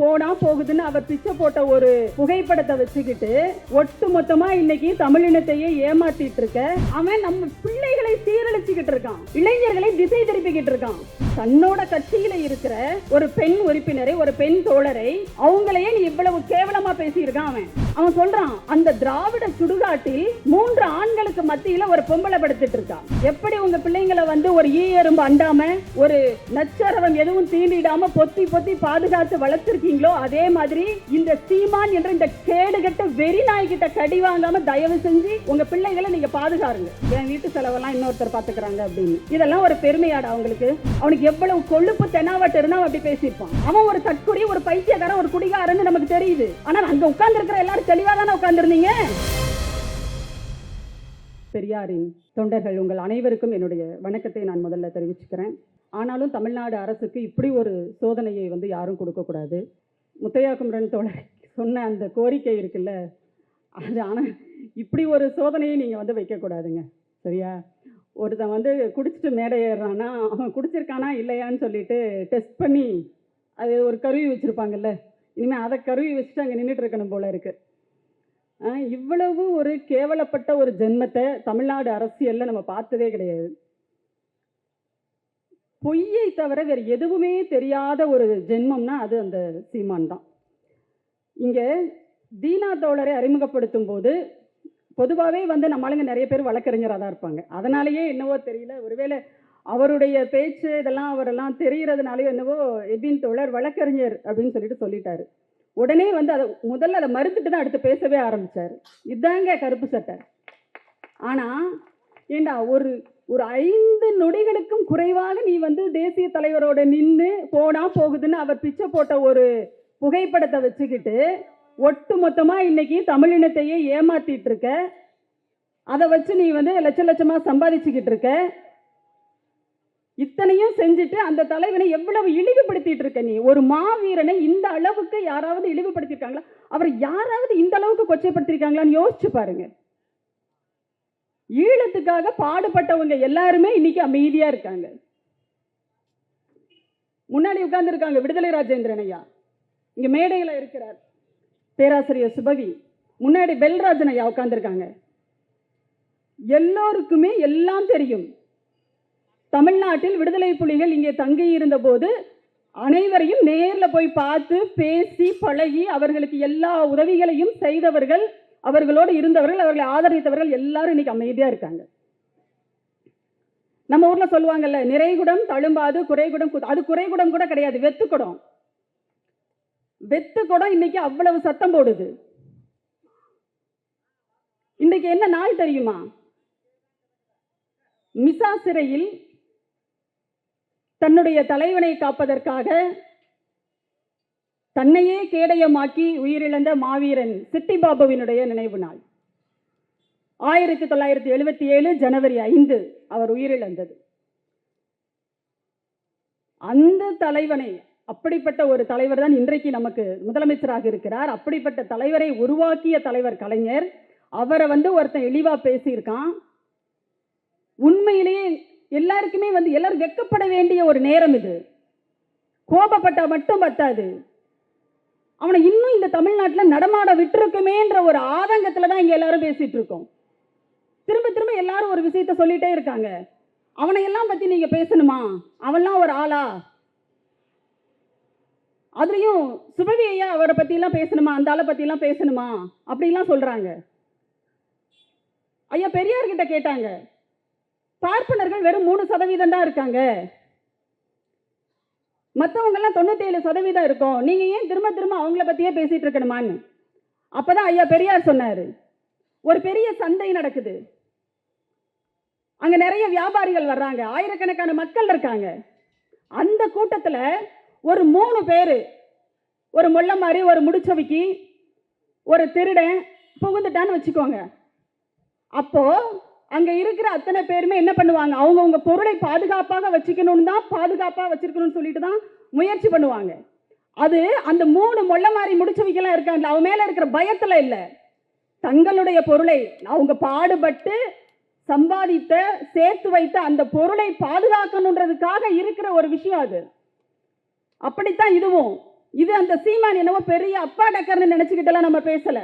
போனா போகுதுன்னு அவர் பிச்சை போட்ட ஒரு புகைப்படத்தை வச்சுக்கிட்டு ஒட்டு மொத்தமா இன்னைக்கு தமிழினத்தையே ஏமாத்திட்டு இருக்க அவன் நம்ம பிள்ளைகளை சீரழிச்சுக்கிட்டு இருக்கான், இளைஞர்களை திசை திருப்பிக்கிட்டு இருக்கான். தன்னோட கட்சியில இருக்கிற ஒரு பெண் உறுப்பினரை, ஒரு பெண் தோழரை, அவங்களையே நீ இவ்வளவு கேவலமா பேசியிருக்கான். அவன் சொல்றான், அந்த திராவிட சுடுகாட்டில் 3 ஆண்களுக்கு மத்தியில ஒரு பொம்பளை படுத்துட்டு இருக்கான். எப்படி உங்க பிள்ளைங்களை வந்து ஒரு ஈயரும்பு அண்டாம, ஒரு நச்சரவம் எதுவும் தீண்டிடாம பொத்தி பொத்தி பாதுகாத்து வளர்த்திருக்கீங்களோ, அதே மாதிரி இந்த சீமான் என்ற இந்த கேடுகட்ட வெறி நாய்கிட்ட கடி வாங்காம தயவு செஞ்சு உங்க பிள்ளைகளை நீங்க பாதுகாருங்க. என் வீட்டு செலவெல்லாம் இன்னொருத்தர் பாத்துக்கிறாங்க அப்படின்னு. இதெல்லாம் ஒரு பெருமையாடா அவங்களுக்கு? அவனுக்கு எவ்வளவு கொழுப்பு தெனாவட்டு இருந்தா அப்படி பேசியிருப்பான். அவன் ஒரு தற்குடி, ஒரு பைத்தியக்காரன், ஒரு குடிகாரன்னு நமக்கு தெரியுது. ஆனா அங்க உட்கார்ந்து இருக்கிற எல்லாரும் தெளிவா தானே உட்கார்ந்துருந்தீங்க. பெரியாரின் தொண்டர்கள் உங்கள் அனைவருக்கும் என்னுடைய வணக்கத்தை நான் முதல்ல தெரிவிச்சுக்கிறேன். ஆனாலும் தமிழ்நாடு அரசுக்கு இப்படி ஒரு சோதனையை வந்து யாரும் கொடுக்கக்கூடாது. முத்தையா குமரன் தோழர் சொன்ன அந்த கோரிக்கை இருக்குல்ல, அது ஆனால் இப்படி ஒரு சோதனையை நீங்கள் வந்து வைக்கக்கூடாதுங்க, சரியா? ஒருத்தன் வந்து குடிச்சிட்டு மேடை ஏறுறான்னா அவன் குடிச்சிருக்கானா இல்லையான்னு சொல்லிட்டு டெஸ்ட் பண்ணி அது ஒரு கருவி வச்சுருப்பாங்கல்ல, இனிமேல் அதை கருவி வச்சுட்டு அங்கே நின்றுட்டு இருக்கணும் போல இருக்கு. இவ்வளவு ஒரு கேவலப்பட்ட ஒரு ஜென்மத்தை தமிழ்நாடு அரசியலில் நம்ம பார்த்ததே கிடையாது. பொய்யை தவிர வேறு எதுவுமே தெரியாத ஒரு ஜென்மம்னா அது அந்த சீமான் தான். இங்கே தீனா தோழரை அறிமுகப்படுத்தும் போது பொதுவாகவே வந்து நம்மளுங்க நிறைய பேர் வழக்கறிஞராக தான் இருப்பாங்க. அதனாலேயே என்னவோ தெரியல, ஒருவேளை அவருடைய பேச்சு இதெல்லாம் அவரெல்லாம் தெரிகிறதுனாலையோ என்னவோ எபின் தோழர் வழக்கறிஞர் அப்படின்னு சொல்லிட்டாரு. உடனே வந்து அதை முதல்ல அதை மறுத்துட்டு தான் அடுத்து பேசவே ஆரம்பித்தார். இதாங்க கருப்பு சட்டை. ஆனால் ஏண்டா ஒரு 5 நொடிகளுக்கும் குறைவாக நீ வந்து தேசிய தலைவரோட நின்று போனா போகுதுன்னு அவர் பிச்சை போட்ட ஒரு புகைப்படத்தை வச்சுக்கிட்டு ஒட்டு மொத்தமா இன்னைக்கு தமிழினத்தையே ஏமாத்திட்டு இருக்க. அதை வச்சு நீ வந்து லட்சமா சம்பாதிச்சுக்கிட்டு இருக்க. இத்தனையும் செஞ்சுட்டு அந்த தலைவனை எவ்வளவு இழிவுபடுத்திட்டு இருக்க நீ. ஒரு மாவீரனை இந்த அளவுக்கு யாராவது இழிவுபடுத்திருக்காங்களா? அவர் யாராவது இந்த அளவுக்கு கொச்சைப்படுத்திருக்காங்களான்னு யோசிச்சு பாருங்க. ஈழத்துக்காக பாடுபட்டவங்க எல்லாருமே இன்னைக்கு அமைதியா இருக்காங்க. முன்னாடி உட்கார்ந்து இருக்காங்க விடுதலை ராஜேந்திரன் ஐயா, இங்க மேடையில இருக்கிறார் பேராசிரியர் சுபவி, முன்னாடி பெல்ராஜன் ஐயா உட்கார்ந்துருக்காங்க. எல்லோருக்குமே எல்லாம் தெரியும். தமிழ்நாட்டில் விடுதலை புலிகள் இங்கே தங்கி இருந்த போது அனைவரையும் நேரில் போய் பார்த்து பேசி பழகி அவர்களுக்கு எல்லா உதவிகளையும் செய்தவர்கள், அவர்களோடு இருந்தவர்கள், அவர்களை ஆதரித்தவர்கள் எல்லாரும் இன்னைக்கு அமைதியா இருக்காங்க. நம்ம ஊர்ல சொல்லுவாங்கல்ல, நிறைகுடம் தழும்பாது குறைகுடம், அது குறைகுடம் கூட கிடையாது, வெத்துக்குடம். வெத்துக்குடம் இன்னைக்கு அவ்வளவு சத்தம் போடுது. இன்னைக்கு என்ன நாள் தெரியுமா? மிசா சிறையில் தன்னுடைய தலைவனை காப்பதற்காக தன்னையே கேடயமாக்கி உயிரிழந்த மாவீரன் சிட்டிபாபுவினுடைய நினைவு நாள் 1977 ஜனவரி 5 அவர் உயிரிழந்தது. அந்த தலைவனை, அப்படிப்பட்ட ஒரு தலைவர் தான் இன்றைக்கு நமக்கு முதலமைச்சராக இருக்கிறார். அப்படிப்பட்ட தலைவரை உருவாக்கிய தலைவர் கலைஞர். அவரை வந்து ஒருத்தன் இழிவா பேசியிருக்கான். உண்மையிலேயே எல்லாருக்குமே வந்து எல்லாரும் வெட்கப்பட வேண்டிய ஒரு நேரம் இது. கோபப்பட்டா மட்டும் பத்தாது, அவனை இன்னும் இந்த தமிழ்நாட்டில் நடமாட விட்டுருக்குமேன்ற ஒரு ஆதங்கத்தில் தான் இங்கே எல்லாரும் பேசிட்டு இருக்கோம். திரும்ப திரும்ப எல்லாரும் ஒரு விஷயத்த சொல்லிட்டே இருக்காங்க. அவனை எல்லாம் பற்றி நீங்கள் பேசணுமா? அவன்லாம் ஒரு ஆளா? அதுலேயும் சுபவி ஐயா அவரை பற்றிலாம் பேசணுமா? அந்த ஆளை பற்றிலாம் பேசணுமா? அப்படிலாம் சொல்கிறாங்க. ஐயா பெரியார்கிட்ட கேட்டாங்க, பார்ப்பனர்கள் வெறும் 3% தான் இருக்காங்க, மற்றவங்கெல்லாம் 97% இருக்கும், நீங்க ஏன் திரும்ப திரும்ப அவங்கள பத்தியே பேசிட்டு இருக்கணுமான்னு. அப்பதான் ஐயா பெரியார் சொன்னாரு, ஒரு பெரிய சந்தை நடக்குது, அங்க நிறைய வியாபாரிகள் வர்றாங்க, ஆயிரக்கணக்கான மக்கள் இருக்காங்க. அந்த கூட்டத்தில் ஒரு 3 பேரு, ஒரு மொள்ள மாதிரி, ஒரு முடிச்சவிக்கி, ஒரு திருடன் புகுந்துட்டான்னு வச்சுக்கோங்க. அப்போ அங்க இருக்கிற அத்தனை பேருமே என்ன பண்ணுவாங்க? அவங்கவுங்க பொருளை பாதுகாப்பாக வச்சுக்கணும்னு தான், பாதுகாப்பாக வச்சிருக்கணும்னு சொல்லிட்டு தான் முயற்சி பண்ணுவாங்க. அது அந்த 3 மொள்ள மாதிரி முடிச்சவிக்கலாம் இருக்காங்க, அவன் மேல இருக்கிற பயத்துல இல்லை, தங்களுடைய பொருளை அவங்க பாடுபட்டு சம்பாதித்த சேர்த்து வைத்த அந்த பொருளை பாதுகாக்கணுன்றதுக்காக இருக்கிற ஒரு விஷயம் அது. அப்படித்தான் இதுவும். இது அந்த சீமான் என்னவோ பெரிய அப்பா டக்கர்னு நினைச்சுக்கிட்டலாம் நம்ம பேசல.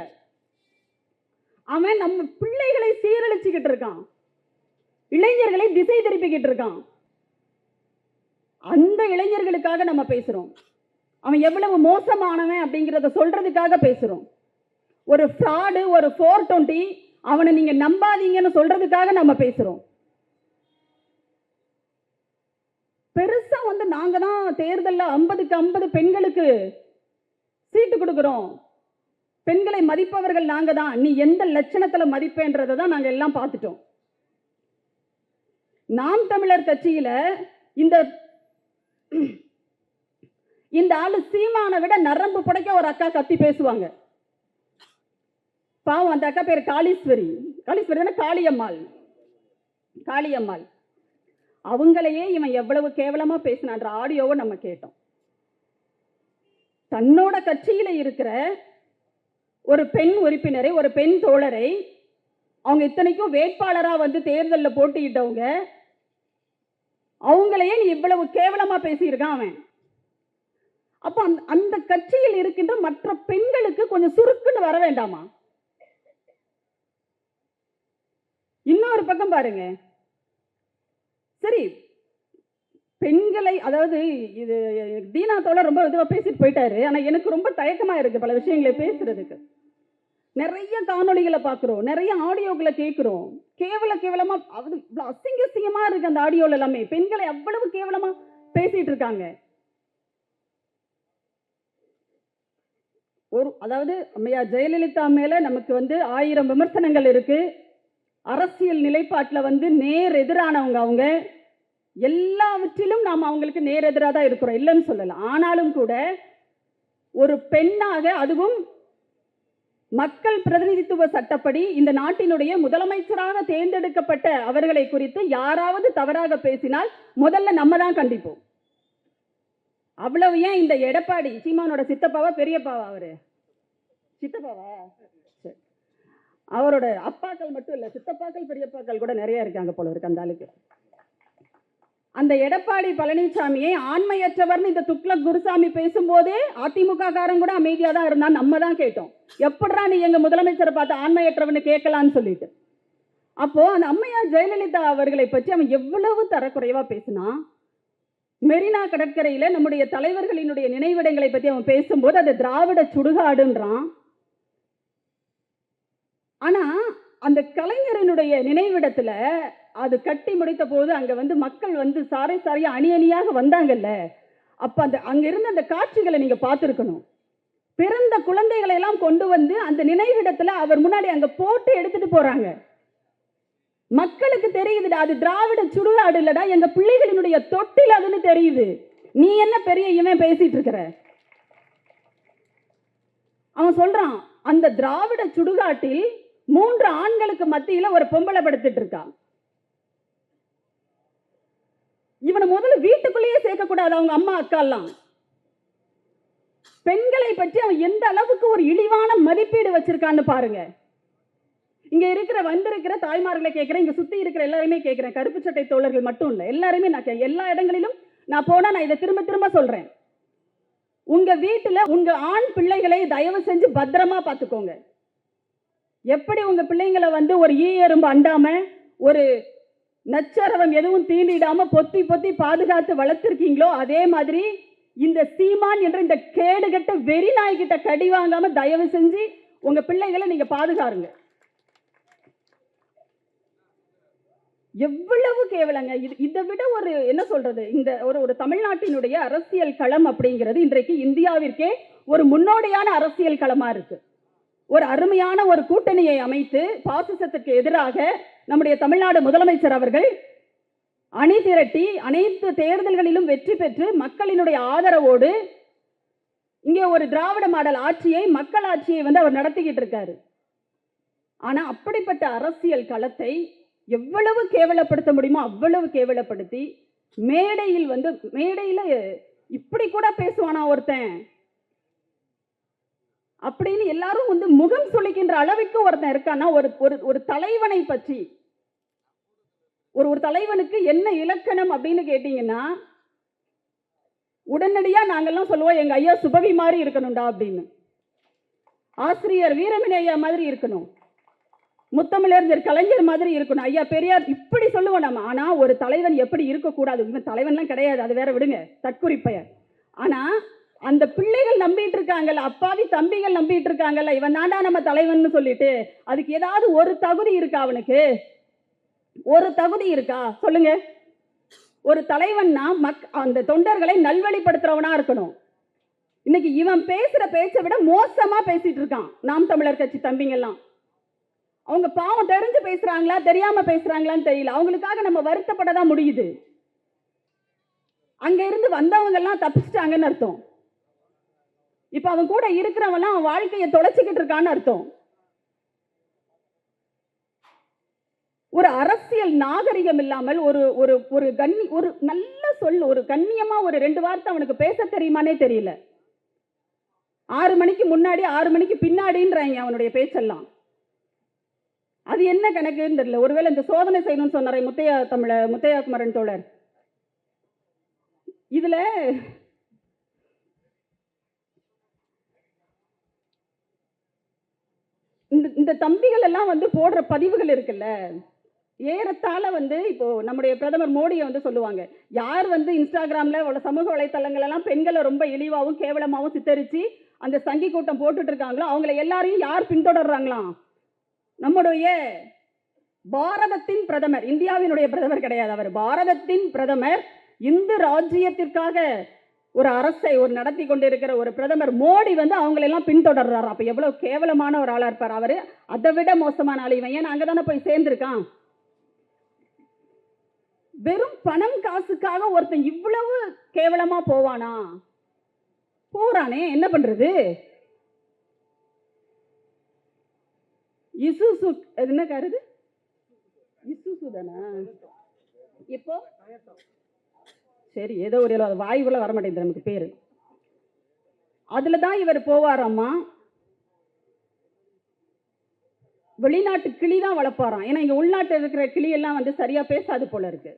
அவன் நம்ம பிள்ளைகளை சீரழிச்சுக்கிட்டு இருக்கான், இளைஞர்களை திசை திருப்பிக்கிட்டு இருக்கான். அந்த இளைஞர்களுக்காக நம்ம பேசுறோம். அவன் எவ்வளவு மோசமானவன் அப்படிங்கிறத சொல்றதுக்காக பேசுறோம். ஒரு ஃப்ராடு, ஒரு 420, அவனை நீங்க நம்பாதீங்கன்னு சொல்றதுக்காக நம்ம பேசுறோம். பெருசா வந்து நாங்க தான் தேர்தலில் 50க்கு 50 பெண்களுக்கு சீட்டு கொடுக்கிறோம், பெண்களை மதிப்பவர்கள் நாங்க தான், நீ எந்த லட்சணத்துல மதிப்பேன்றதை தான் நாங்க எல்லாம் பார்த்துட்டோம். நாம் தமிழர் கட்சியில இந்த ஆளு சீமானை விட நரம்பு புடைக்க ஒரு அக்கா கத்தி பேசுவாங்க. பாவம், அந்த அக்கா பேர் காளீஸ்வரி. காளீஸ்வரி தானே, காளியம்மாள். அவங்களையே இவன் எவ்வளவு கேவலமா பேசினான்ற ஆடியோவை நம்ம கேட்டோம். தன்னோட கட்சியில இருக்கிற ஒரு பெண் உறுப்பினரை, ஒரு பெண் தோழரை, அவங்க இத்தனைக்கும் வேட்பாளரா வந்து தேர்தலில் போட்டியிட்டவங்க, அவங்களையே நீ இவ்வளவு கேவலமா பேசியிருக்கான் அவன். அப்ப அந்த கட்சியில் இருக்கின்ற மற்ற பெண்களுக்கு கொஞ்சம் சுருக்குன்னு வர வேண்டாமா? இன்னொரு பக்கம் பாருங்க, சரி பெண்களை, அதாவது இது தீனா தோழர் ரொம்ப இதுவா பேசிட்டு போயிட்டாரு. ஆனா எனக்கு ரொம்ப தயக்கமா இருக்கு பல விஷயங்களை பேசுறதுக்கு. நிறைய காணொலிகளை பார்க்கிறோம், நிறைய ஆடியோக்களை கேட்கிறோம். கேவலமா அசிங்கமா இருக்கு அந்த ஆடியோல எல்லாமே. பெண்களை அவ்வளவு கேவலமா பேசிட்டு இருக்காங்க. அதாவது அம்மையா ஜெயலலிதா மேல நமக்கு வந்து 1000 விமர்சனங்கள் இருக்கு. அரசியல் நிலைப்பாட்டில் வந்து நேர் எதிரானவங்க அவங்க. எல்லாவற்றிலும் நாம் அவங்களுக்கு நேர் எதிராக தான் இருக்கிறோம், இல்லைன்னு சொல்லலாம். ஆனாலும் கூட ஒரு பெண்ணாக, அதுவும் மக்கள் பிரதிநிதித்துவ சட்டப்படி இந்த நாட்டினுடைய முதலமைச்சராக தேர்ந்தெடுக்கப்பட்ட அவர்களை குறித்து யாராவது தவறாக பேசினால் முதல்ல நம்ம தான் கண்டிப்போம். அவ்வளவு ஏன் இந்த எடப்பாடி சீமானோட சித்தப்பாவா பெரியப்பாவா, அவரு சித்தப்பாவா, அவரோட அப்பாக்கள் மட்டும் இல்ல, சித்தப்பாக்கள் பெரியப்பாக்கள் கூட நிறைய இருக்காங்க போல இருக்கு அந்த ஆளுக்கு. அந்த எடப்பாடி பழனிசாமியை ஆண்மையற்றவர்னு இந்த துக்ளக் குருசாமி பேசும்போதே அதிமுக காரன் கூட அமைதியா தான் இருந்தான். நம்ம தான் கேட்டோம், எப்படா நீ எங்க முதலமைச்சரை பார்த்து ஆண்மையற்றவன்னு கேட்கலான்னு சொல்லிட்டு. அப்போ அந்த அம்மையார் ஜெயலலிதா அவர்களை பற்றி அவன் எவ்வளவு தரக்குறைவா பேசினா. மெரினா கடற்கரையில நம்முடைய தலைவர்களினுடைய நினைவிடங்களை பற்றி அவன் பேசும்போது அது திராவிட சுடுகாடுன்றான். ஆனா அந்த கலைஞரனுடைய நினைவிடத்துல அது கட்டி முடித்த போது அங்க வந்து மக்கள் வந்து சாரை சாரையா அணி அணியாக வந்தாங்கல்ல, அப்ப அங்க இருந்த அந்த காட்சிகளை நீங்க பார்த்திருக்கணும். பிறந்த குழந்தைகளை எல்லாம் கொண்டு வந்து அந்த நினைவிடத்துல அவர் முன்னாடி அங்க போட்டு எடுத்துட்டு போறாங்க. மக்களுக்கு தெரியுதுடா, அது திராவிட சுடுகாடு இல்லடா, எங்க பிள்ளைகளினுடைய தொட்டில் அதுன்னு தெரியுது. நீ என்ன பெரிய இவன் பேசிட்டு இருக்கிற? அவன் சொல்றான், அந்த திராவிட சுடுகாட்டில் 3 ஆண்களுக்கு மத்தியில ஒரு பொம்பளை படுத்துட்டு இருக்கான். இவனை முதல்ல வீட்டுக்குள்ளேயே சேர்க்க கூடாது. அவங்க அம்மா அக்கா எல்லாம் பெண்களை பற்றி அவன் எந்த அளவுக்கு ஒரு இழிவான மதிப்பீடு வச்சிருக்கான்னு பாருங்க. இங்க வந்திருக்கிற தாய்மார்களை கேட்கிறேன், இங்க சுத்தி இருக்கிற எல்லாருமே கேட்கிறேன், கருப்பு சட்டை தோழர்கள் மட்டும் இல்ல, எல்லாருமே நான் எல்லா இடங்களிலும் நான் போனா நான் இதை திரும்ப திரும்ப சொல்றேன். உங்க வீட்டுல உங்க ஆண் பிள்ளைகளை தயவு செஞ்சு பத்திரமா பார்த்துக்கோங்க. எப்படி உங்க பிள்ளைங்களை வந்து ஒரு ஈ எறும்பு அண்டாம, ஒரு நச்சரவம் எதுவும் தீண்டிடாம பொத்தி பொத்தி பாதுகாத்து வளர்த்திருக்கீங்களோ, அதே மாதிரி இந்த சீமான் என்ற இந்த கேடுகட்ட வெறி நாய்கிட்ட கடி வாங்காம தயவு செஞ்சு உங்க பிள்ளைகளை நீங்க பாதுகாருங்க. எவ்வளவு கேவலங்க இதை விட ஒரு என்ன சொல்றது, இந்த ஒரு தமிழ்நாட்டினுடைய அரசியல் களம் அப்படிங்கிறது இன்றைக்கு இந்தியாவிற்கே ஒரு முன்னோடியான அரசியல் களமா இருக்கு. ஒரு அருமையான ஒரு கூட்டணியை அமைத்து பாசிசத்திற்கு எதிராக நம்முடைய தமிழ்நாடு முதலமைச்சர் அவர்கள் அணி திரட்டி அனைத்து தேர்தல்களிலும் வெற்றி பெற்று மக்களினுடைய ஆதரவோடு இங்கே ஒரு திராவிட மாடல் ஆட்சியை, மக்கள் ஆட்சியை வந்து அவர் நடத்திக்கிட்டு இருக்காரு. ஆனா அப்படிப்பட்ட அரசியல் களத்தை எவ்வளவு கேவலப்படுத்த முடியுமோ அவ்வளவு கேவலப்படுத்தி மேடையில இப்படி கூட பேசுவானா ஒருத்தன் அப்படின்னு எல்லாரும் வந்து முகம் சுளிக்கின்ற அளவுக்கு ஒருத்தன் இருக்கானா. ஒரு தலைவனை பற்றி, ஒரு தலைவனுக்கு என்ன இலக்கணம் அப்படின்னு கேட்டீங்கன்னா, உடனடியா நாங்கெல்லாம் சொல்லுவோம் எங்க ஐயா சுபவி மாதிரி இருக்கணும்டா அப்படின்னு, ஆசிரியர் வீரமணி ஐயா மாதிரி இருக்கணும், முத்தமிழறிஞர் கலைஞர் மாதிரி இருக்கணும், ஐயா பெரியார், இப்படி சொல்லுவோம் நம்ம. ஆனா ஒரு தலைவன் எப்படி இருக்கக்கூடாது, இவன் தலைவன்லாம் கிடையாது, அது வேற விடுங்க, தற்குறிப்பெயர். ஆனா அந்த பிள்ளைகள் நம்பிட்டு இருக்காங்கல்ல, அப்பாவி தம்பிகள் நம்பிட்டு இருக்காங்கல்ல, இவன் தாண்டா நம்ம தலைவன் சொல்லிட்டு, அதுக்கு ஏதாவது ஒரு தகுதி இருக்கா? அவனுக்கு ஒரு தகுதி இருக்கா சொல்லுங்க? ஒரு தலைவன்னா அந்த தொண்டர்களை நல்வழிப்படுத்துறவனா இருக்கணும். இன்னைக்கு இவன் பேசுற பேச்சை விட மோசமா பேசிட்டு இருக்கான் நாம் தமிழர் கட்சி தம்பிங்கெல்லாம். அவங்க பாவம் தெரிஞ்சு பேசுறாங்களா தெரியாம பேசுறாங்களான்னு தெரியல, அவங்களுக்காக நம்ம வருத்தப்பட தான் முடியுது. அங்க இருந்து வந்தவங்க எல்லாம் தப்பிச்சிட்டாங்கன்னு அர்த்தம். இப்ப அவன் கூட இருக்கிறவன் அவன் வாழ்க்கையை தொலைச்சிக்கிட்டு இருக்கான்னு அர்த்தம். ஒரு அரசியல் நாகரிகம் இல்லாமல் ஒரு ஒரு ஒரு ஒரு நல்ல சொல், ஒரு கண்ணியமா ஒரு 2 வார்த்தை அவனுக்கு பேச தெரியுமானே தெரியல. 6 மணிக்கு முன்னாடி 6 மணிக்கு பின்னாடின்றாங்க அவனுடைய பேச்செல்லாம். அது என்ன கணக்குன்னு தெரியல. ஒருவேளை இந்த சோதனை செய்யணும்னு சொன்னாரே முத்தையா குமரன் தோழர், இதுல இந்த தம்பிகள் எல்லாம் போடுற பதிவுகள் இருக்குல்ல, ஏறத்தாழ இப்போ நம்முடைய பிரதமர் மோடியை சொல்லுவாங்க, யார் இன்ஸ்டாகிராம்ல சமூக வலைத்தளங்கள் எல்லாம் பெண்களை ரொம்ப இழிவாகவும் கேவலமாகவும் சித்தரிச்சு அந்த சங்கி கூட்டம் போட்டுட்டு இருக்காங்களோ அவங்களை எல்லாரையும் யார் பின்தொடர்றாங்களாம்? நம்முடைய பாரதத்தின் பிரதமர், இந்தியாவினுடைய பிரதமர் கிடையாது, அவர் பாரதத்தின் பிரதமர், இந்து ராஜ்யத்திற்காக ஒரு அரசை நடத்தி கொண்டிருக்கிற ஒரு பிரதமர் மோடி அவங்களெல்லாம் பின்தொடர்றாரு. அப்ப எவ்வளவு கேவலமான ஒரு ஆளா இருப்பார் அவரு. அதை விட மோசமான ஆள் இவன். ஏன் அங்கதானே போய் சேர்ந்திருக்கான். வெறும் பணம் காசுக்காக ஒருத்தன் இவ்வளவு கேவலமா போவானா? போறானே, என்ன பண்றது? இசுசு என்ன கருது? இசுசு தானா? இப்போ சரி, ஏதோ ஒரு வாயுக்குள்ள வர மாட்டேங்குது நமக்கு பேரு. அதுலதான் இவர் போவாராமா. வெளிநாட்டு கிளி தான் வளர்ப்பாராம். ஏன்னா இங்க உள்நாட்டில் இருக்கிற கிளி எல்லாம் சரியா பேசாது போல இருக்கு.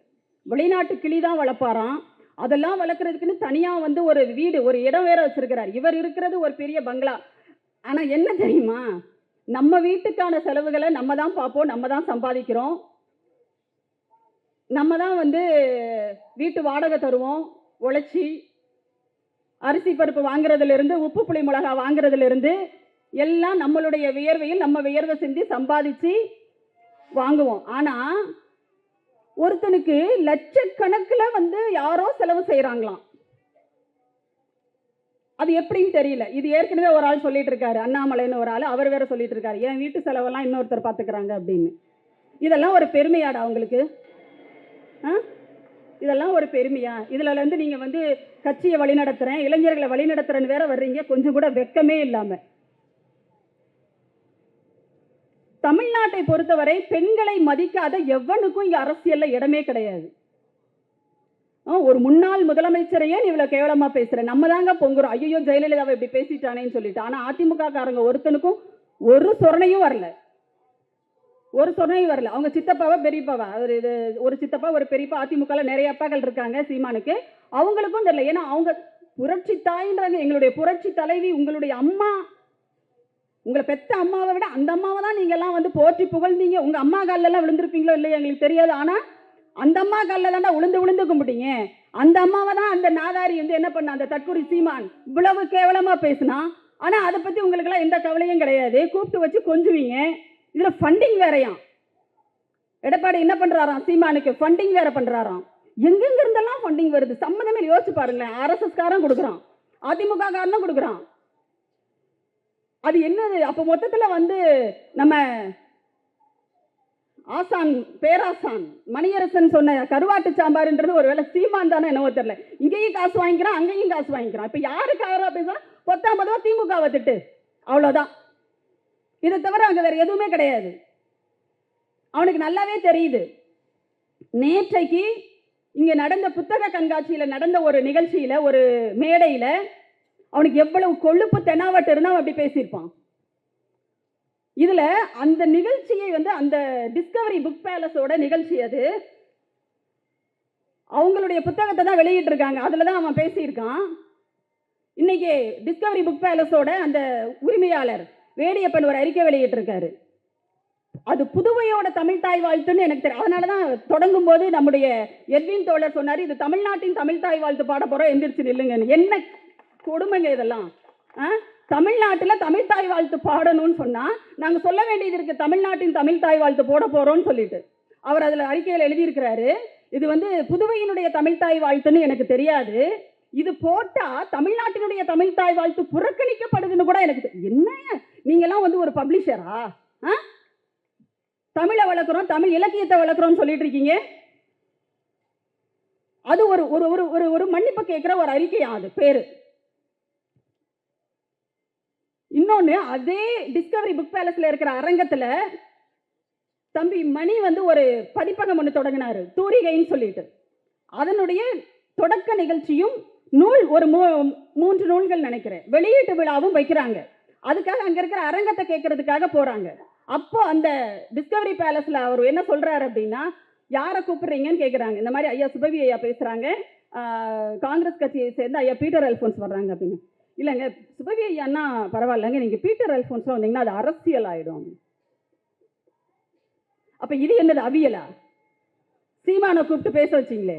வெளிநாட்டு கிளி தான் வளர்ப்பாராம். அதெல்லாம் வளர்க்கறதுக்குன்னு தனியா ஒரு வீடு, ஒரு இடம் வேற வச்சிருக்கிறார். இவர் இருக்கிறது ஒரு பெரிய பங்களா. ஆனா என்ன தெரியுமா, நம்ம வீட்டுக்கான செலவுகளை நம்ம தான் பார்ப்போம், நம்ம தான் சம்பாதிக்கிறோம், நம்ம தான் வீட்டு வாடகை தருவோம், உழைச்சி அரிசி பருப்பு வாங்குறதுல இருந்து உப்பு புளி மிளகா வாங்குறதுல இருந்து எல்லாம் நம்மளுடைய வியர்வையில் நம்ம வியர்வை சிந்தி சம்பாதிச்சு வாங்குவோம். ஆனா ஒருத்தனுக்கு லட்சக்கணக்கில் யாரோ செலவு செய்யறாங்களாம். அது எப்படின்னு தெரியல. இது ஏற்கனவே ஒரு ஆள் சொல்லிட்டு இருக்காரு, அண்ணாமலைன்னு ஒரு ஆள், அவர் வேற சொல்லிட்டு இருக்காரு, என் வீட்டு செலவெல்லாம் இன்னொருத்தர் பார்த்துக்கிறாங்க அப்படின்னு. இதெல்லாம் ஒரு பெருமையாடா உங்களுக்கு? இதெல்லாம் ஒரு பெருமையா? இதுல நீங்க கட்சியை வழிநடத்துறேன், இளைஞர்களை வழிநடத்துறேன்னு வேற வர்றீங்க, கொஞ்சம் கூட வெக்கமே இல்லாம. தமிழ்நாட்டை பொறுத்தவரை பெண்களை மதிக்காத எவனுக்கும் இங்க அரசியல்ல இடமே கிடையாது. ஒரு முன்னாள் முதலமைச்சரையே நீ இவ்வளவு கேவலமா பேசுற, நம்ம தாங்க பொங்குறோம், ஐயோ ஜெயலலிதாவை இப்படி பேசிட்டானேன்னு சொல்லிட்டு. ஆனா அதிமுக காரங்க ஒருத்தனுக்கும் ஒரு சொரணையும் வரல, ஒரு சொரணையும் வரல. அவங்க சித்தப்பாவா பெரியப்பாவா, ஒரு சித்தப்பா ஒரு பெரியப்பா, அதிமுக நிறைய அப்பாக்கள் இருக்காங்க சீமானுக்கு, அவங்களுக்கும் தெரியல. ஏன்னா அவங்க புரட்சி தாயின்றாங்க, எங்களுடைய புரட்சி தலைவி, உங்களுடைய அம்மா, உங்களை பெத்த அம்மாவை விட அந்த அம்மாவை தான் நீங்க எல்லாம் போற்றி புகழ்ந்தீங்க. உங்க அம்மா காலில் எல்லாம் விழுந்திருப்பீங்களோ இல்லையா எங்களுக்கு தெரியாது. ஆனா அந்த அம்மா காலில் தாண்டா விழுந்து கும்பிட்டீங்க. அந்த அம்மாவை தான் அந்த நாதாரி என்ன பண்ண, அந்த தற்குறி சீமான் இவ்வளவு கேவலமா பேசினா. ஆனா அதை பத்தி உங்களுக்கு எல்லாம் எந்த கவலையும் கிடையாது, கூப்பிட்டு வச்சு கொஞ்சுவீங்க. இதுல ஃபண்டிங் வேறையாம். எடப்பாடி என்ன பண்றாராம், சீமானுக்கு ஃபண்டிங் வேற பண்றாராம். எங்கெங்க இருந்தெல்லாம் ஃபண்டிங் வருது, சம்மந்தமே யோசிச்சு பாருங்களேன். ஆர்எஸ்எஸ் காரன் கொடுக்குறான், அதிமுக காரனும் கொடுக்குறான். அது என்னது? அப்ப மொத்தத்தில் நம்ம ஆசான் பேராசான் மணியரசன் சொன்ன கருவாட்டு சாம்பார்ன்றது ஒருவேளை சீமான் தானே என்னவோ தெரியல. இங்கேயும் காசு வாங்கிக்கிறான், அங்கேயும் காசு வாங்கிக்கிறான். இப்ப யாருக்காக பேசுறா? 10 திமுகவை திட்டு, அவ்வளவுதான். இதை தவிர அங்க வேற எதுவுமே கிடையாது. அவனுக்கு நல்லாவே தெரியுது. நேற்றைக்கு இங்க நடந்த புத்தக கண்காட்சியில நடந்த ஒரு நிகழ்ச்சியில, ஒரு மேடையில அவனுக்கு எவ்வளவு கொழுப்பு தெனாவட்டு இருந்தா அப்படி பேசியிருப்பான். இதுல அந்த நிகழ்ச்சியை அந்த டிஸ்கவரி புக் பேலஸோட நிகழ்ச்சி, அது அவங்களுடைய புத்தகத்தை தான் வெளியிட்டு இருக்காங்க. அதுல தான் அவன் பேசியிருக்கான். இன்னைக்கு டிஸ்கவரி புக் பேலஸோட அந்த உரிமையாளர் வேடியப்பன் ஒரு அறிக்கை வெளியிட்டிருக்காரு. அது புதுவையோட தமிழ் தாய் வாழ்த்துன்னு எனக்கு தெரியும். அதனாலதான் தொடங்கும் போது நம்முடைய எட்வின் தோழர் சொன்னாரு, இது தமிழ்நாட்டின் தமிழ் தாய் வாழ்த்து பாட போறோம், எந்திரிச்சு நில்லுங்க. என்ன கொடுமைங்க இதெல்லாம். தமிழ்நாட்டில் தமிழ் தாய் வாழ்த்து பாடணும்னு சொன்னா நாங்க சொல்ல வேண்டியது இருக்கு, தமிழ்நாட்டின் தமிழ் தாய் வாழ்த்து போட போறோம்னு சொல்லிட்டு. அவர் அதுல அறிக்கையில் எழுதியிருக்கிறாரு, இது புதுவையினுடைய தமிழ் தாய் வாழ்த்துன்னு எனக்கு தெரியாது, இது போட்டா தமிழ்நாட்டினுடைய தமிழ் தாய் வாழ்த்து புறக்கணிக்கப்படுதுன்னு கூட எனக்கு என்ன. நீங்க எல்லாம் ஒரு பப்ளிஷரா? தமிழை வளர்க்குறோம், தமிழ் இலக்கியத்தை வளர்க்குறோம்னு சொல்லிட்டு இருக்கீங்க. அது ஒரு ஒரு ஒரு மன்னிப்பு கேட்கிற ஒரு அறிக்கையா அது பேரு. இன்னொன்னு, அதே டிஸ்கவரி புக் பேலஸ்ல இருக்கிற அரங்கத்துல தம்பி மணி ஒரு பதிப்பகம் ஒன்று தொடங்கினாரு, தூரிகைன்னு சொல்லிட்டு. அதனுடைய தொடக்க நிகழ்ச்சியும் நூல் ஒரு 3 நூல்கள் நினைக்கிறேன், வெளியீட்டு விழாவும் வைக்கிறாங்க. அதுக்காக அங்க இருக்கிற அரங்கத்தை கேட்கறதுக்காக போறாங்க. அப்போ அந்த டிஸ்கவரி பேலஸ்ல அவர் என்ன சொல்றாரு அப்படின்னா, யாரை கூப்பிடுறீங்கன்னு கேட்குறாங்க. இந்த மாதிரி ஐயா சுபவி ஐயா பேசுறாங்க, காங்கிரஸ் கட்சியை சேர்ந்து ஐயா பீட்டர் அல்ஃபோன்ஸ் வர்றாங்க அப்படின்னு. இல்லைங்க, சுபவி ஐயான்னா பரவாயில்லைங்க, நீங்க பீட்டர் அல்ஃபோன்ஸ் வந்தீங்கன்னா அது அரசியல் ஆயிடும். அப்ப இது என்னது, அவியலா? சீமானை கூப்பிட்டு பேச வச்சிங்களே,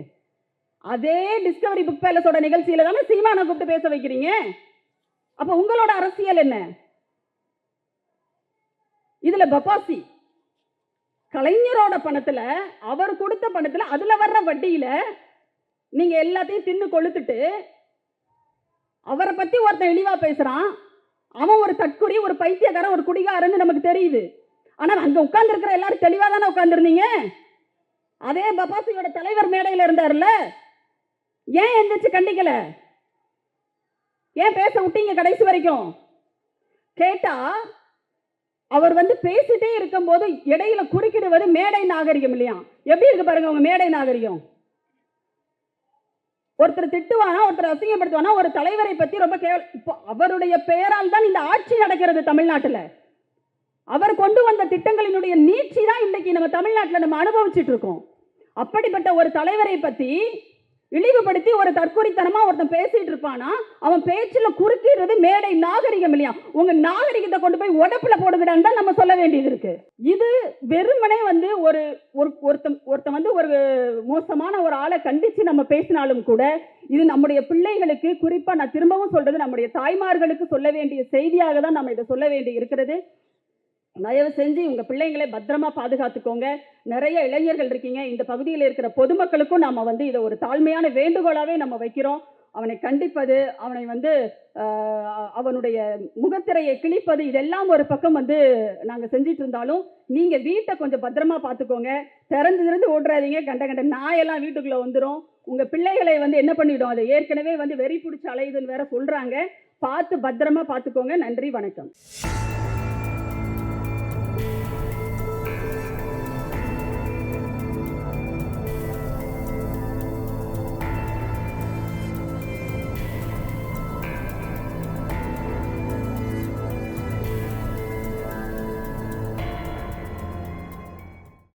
அதே டிஸ்கவரி புக் பேலஸோட நிகழ்ச்சியில தானே சீமானை கூப்பிட்டு பேச வைக்கிறீங்க. அப்ப உங்களோட அரசியல் என்ன? இதுல பப்பாசி கலைஞரோட பணத்துல, அவர் கொடுத்த பணத்துல, அதுல வர்ற வட்டியில நீங்க எல்லாத்தையும் தின்னு கொளுத்துட்டு அவரை பத்தி ஒருத்தன் இழிவா பேசுறான். அவன் ஒரு தற்குறி, ஒரு பைத்தியக்காரன், ஒரு குடிகாரன்னு நமக்கு தெரியுது. ஆனா அங்க உட்கார்ந்து இருக்கிற எல்லாரும் தெளிவா தானே உட்கார்ந்துருந்தீங்க. அதே பப்பாசியோட தலைவர் மேடையில இருந்தார்ல, ஏன் எந்திரிச்சு கண்டிக்கல? ஏன் பேச விட்டீங்க கடைசி வரைக்கும்? கேட்டா அவர் பேசிட்டே இருக்கும் போது இடையில குறுக்கிடுவது மேடை நாகரிகம் இல்லையா? எப்படி இருக்கு பாருங்க உங்க மேடை நாகரிகம். ஒருத்தர் திட்டுவானா, ஒருத்தர் அசிங்கப்படுத்துவானா, ஒரு தலைவரை பத்தி ரொம்ப இப்போ அவருடைய பெயரால் தான் இந்த ஆட்சி நடக்கிறது தமிழ்நாட்டில். அவர் கொண்டு வந்த திட்டங்களினுடைய நீட்சி தான் இன்னைக்கு நம்ம தமிழ்நாட்டில் நம்ம அனுபவிச்சுட்டு இருக்கோம். அப்படிப்பட்ட ஒரு தலைவரை பத்தி இழிவுபடுத்தி ஒரு தற்கொலைத்தனமா ஒருத்தன் பேசிட்டு இருப்பானா, அவன் பேச்சுல குறுக்கிடுறது மேடை நாகரிகம் இல்லையா? உங்க நாகரிகத்தை கொண்டு போய் உடப்புல போடுங்கடான்னு தான் நம்ம சொல்ல வேண்டியது இருக்கு. இது வெறுமனே ஒருத்தன் ஒரு மோசமான ஒரு ஆளை கண்டிச்சு நம்ம பேசினாலும் கூட, இது நம்முடைய பிள்ளைகளுக்கு, குறிப்பா நான் திரும்பவும் சொல்றது, நம்முடைய தாய்மார்களுக்கு சொல்ல வேண்டிய செய்தியாக தான் நம்ம இதை சொல்ல வேண்டி இருக்கிறது. தயவு செஞ்சு உங்க பிள்ளைங்களை பத்திரமா பாதுகாத்துக்கோங்க. நிறைய இளைஞர்கள் இருக்கீங்க, இந்த பகுதியில் இருக்கிற பொதுமக்களுக்கும் நாம இதை ஒரு தாழ்மையான வேண்டுகோளாவே நம்ம வைக்கிறோம். அவனை கண்டிப்பது, அவனை அவனுடைய முகத்திரையை கிழிப்பது, இதெல்லாம் ஒரு பக்கம் நாங்க செஞ்சிட்டு இருந்தாலும், நீங்க வீட்டை கொஞ்சம் பத்திரமா பார்த்துக்கோங்க. திறந்து ஓடுறாதீங்க. கண்ட நாயெல்லாம் வீட்டுக்குள்ள வந்துடும். உங்க பிள்ளைகளை என்ன பண்ணிடும், அதை ஏற்கனவே வெறி பிடிச்சி அலையுதுன்னு வேற சொல்றாங்க. பார்த்து பத்திரமா பார்த்துக்கோங்க. நன்றி, வணக்கம்.